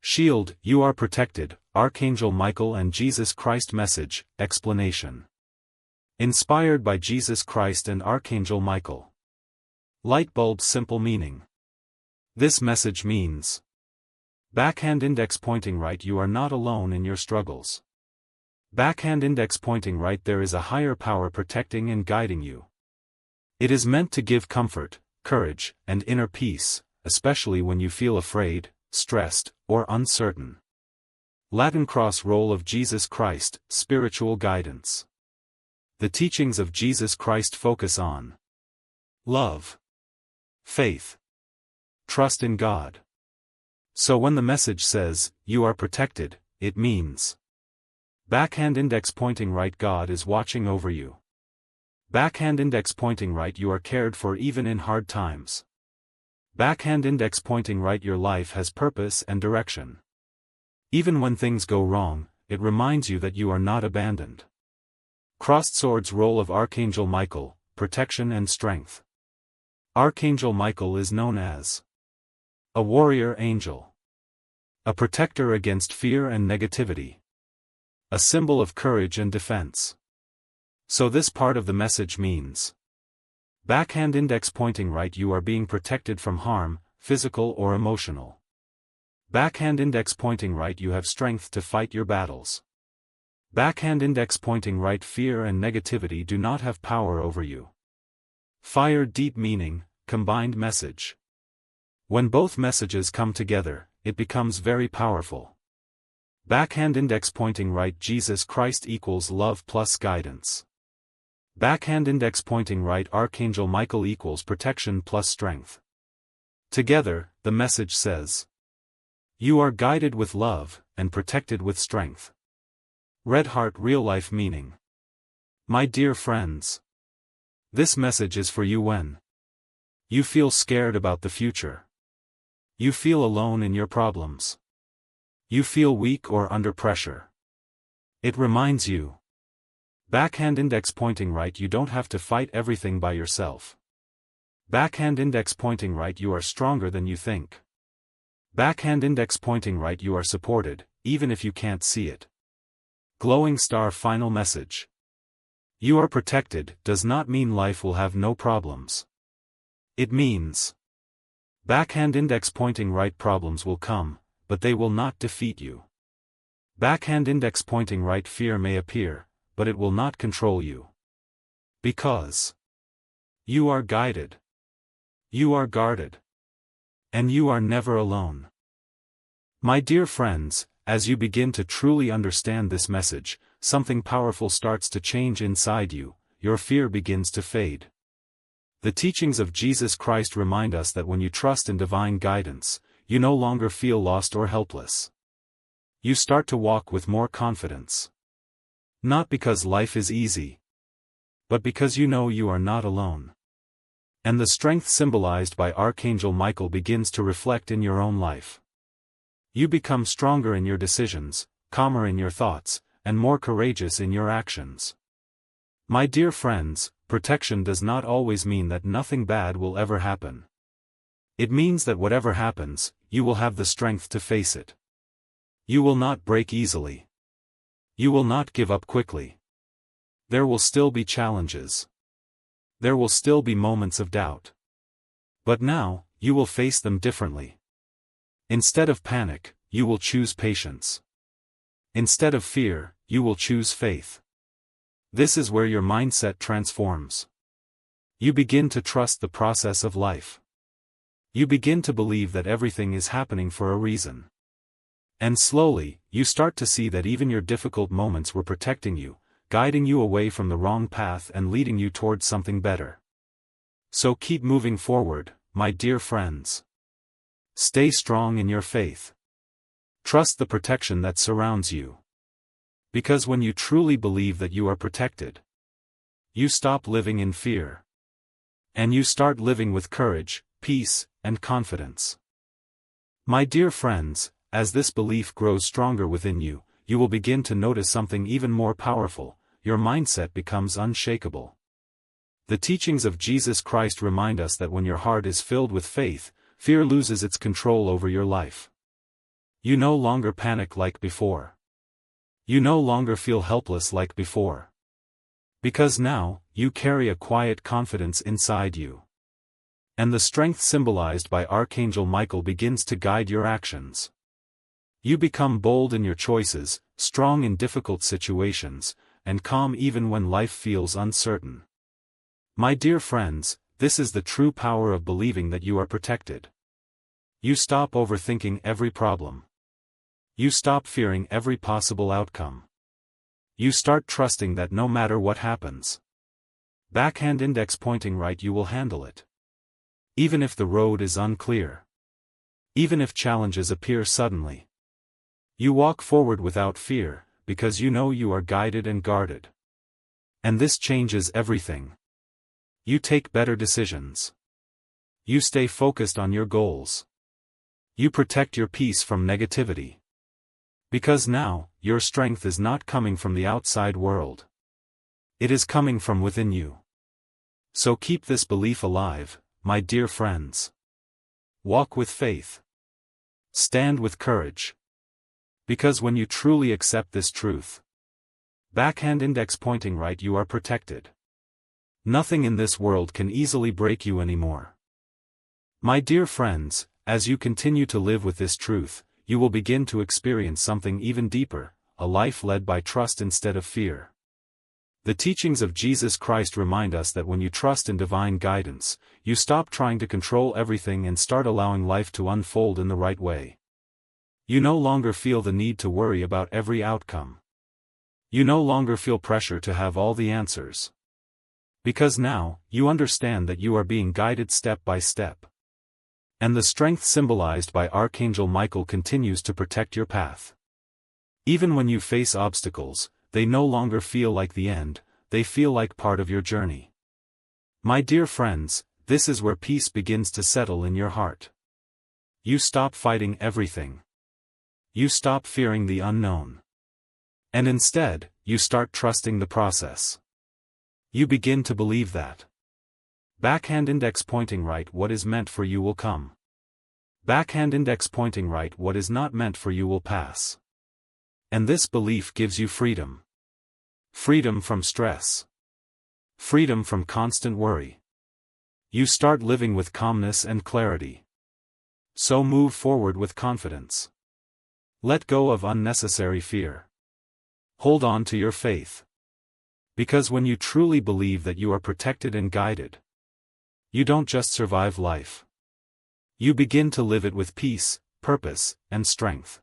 Shield, you are protected, Archangel Michael and Jesus Christ message, explanation. Inspired by Jesus Christ and Archangel Michael. Light bulb simple meaning. This message means: backhand index pointing right, you are not alone in your struggles. Backhand index pointing right, there is a higher power protecting and guiding you. It is meant to give comfort, courage, and inner peace, especially when you feel afraid, stressed, or uncertain. Latin cross role of Jesus Christ, spiritual guidance. The teachings of Jesus Christ focus on love, faith, trust in God. So when the message says, you are protected, it means: backhand index pointing right, God is watching over you. Backhand index pointing right, you are cared for even in hard times. Backhand index pointing right, your life has purpose and direction. Even when things go wrong, it reminds you that you are not abandoned. Crossed swords role of Archangel Michael, protection and strength. Archangel Michael is known as a warrior angel, a protector against fear and negativity, a symbol of courage and defense. So this part of the message means: backhand index pointing right, you are being protected from harm, physical or emotional. Backhand index pointing right, you have strength to fight your battles. Backhand index pointing right, fear and negativity do not have power over you. Fire deep meaning, combined message. When both messages come together, it becomes very powerful. Backhand index pointing right, Jesus Christ equals love plus guidance. Backhand index pointing right, Archangel Michael equals protection plus strength. Together, the message says: you are guided with love, and protected with strength. Red heart real life meaning. My dear friends, this message is for you when you feel scared about the future. You feel alone in your problems. You feel weak or under pressure. It reminds you: backhand index pointing right, you don't have to fight everything by yourself. Backhand index pointing right, you are stronger than you think. Backhand index pointing right, you are supported, even if you can't see it. Glowing star final message. You are protected does not mean life will have no problems. It means backhand index pointing right, problems will come, but they will not defeat you. Backhand index pointing right, fear may appear, but it will not control you. Because you are guided. You are guarded. And you are never alone. My dear friends, as you begin to truly understand this message, something powerful starts to change inside you, your fear begins to fade. The teachings of Jesus Christ remind us that when you trust in divine guidance, you no longer feel lost or helpless. You start to walk with more confidence. Not because life is easy, but because you know you are not alone. And the strength symbolized by Archangel Michael begins to reflect in your own life. You become stronger in your decisions, calmer in your thoughts, and more courageous in your actions. My dear friends, protection does not always mean that nothing bad will ever happen. It means that whatever happens, you will have the strength to face it. You will not break easily. You will not give up quickly. There will still be challenges. There will still be moments of doubt. But now, you will face them differently. Instead of panic, you will choose patience. Instead of fear, you will choose faith. This is where your mindset transforms. You begin to trust the process of life. You begin to believe that everything is happening for a reason. And slowly, you start to see that even your difficult moments were protecting you, guiding you away from the wrong path and leading you towards something better. So keep moving forward, my dear friends. Stay strong in your faith. Trust the protection that surrounds you. Because when you truly believe that you are protected, you stop living in fear. And you start living with courage, peace, and confidence. My dear friends, as this belief grows stronger within you, you will begin to notice something even more powerful: your mindset becomes unshakable. The teachings of Jesus Christ remind us that when your heart is filled with faith, fear loses its control over your life. You no longer panic like before. You no longer feel helpless like before. Because now, you carry a quiet confidence inside you. And the strength symbolized by Archangel Michael begins to guide your actions. You become bold in your choices, strong in difficult situations, and calm even when life feels uncertain. My dear friends, this is the true power of believing that you are protected. You stop overthinking every problem. You stop fearing every possible outcome. You start trusting that no matter what happens, backhand index pointing right, you will handle it. Even if the road is unclear. Even if challenges appear suddenly. You walk forward without fear, because you know you are guided and guarded. And this changes everything. You take better decisions. You stay focused on your goals. You protect your peace from negativity. Because now, your strength is not coming from the outside world. It is coming from within you. So keep this belief alive, my dear friends. Walk with faith. Stand with courage. Because when you truly accept this truth, backhand index pointing right, you are protected. Nothing in this world can easily break you anymore. My dear friends, as you continue to live with this truth, you will begin to experience something even deeper, a life led by trust instead of fear. The teachings of Jesus Christ remind us that when you trust in divine guidance, you stop trying to control everything and start allowing life to unfold in the right way. You no longer feel the need to worry about every outcome. You no longer feel pressure to have all the answers. Because now, you understand that you are being guided step by step. And the strength symbolized by Archangel Michael continues to protect your path. Even when you face obstacles, they no longer feel like the end, they feel like part of your journey. My dear friends, this is where peace begins to settle in your heart. You stop fighting everything. You stop fearing the unknown. And instead, you start trusting the process. You begin to believe that backhand index pointing right, what is meant for you will come. Backhand index pointing right, what is not meant for you will pass. And this belief gives you freedom. Freedom from stress. Freedom from constant worry. You start living with calmness and clarity. So move forward with confidence. Let go of unnecessary fear. Hold on to your faith. Because when you truly believe that you are protected and guided, you don't just survive life. You begin to live it with peace, purpose, and strength.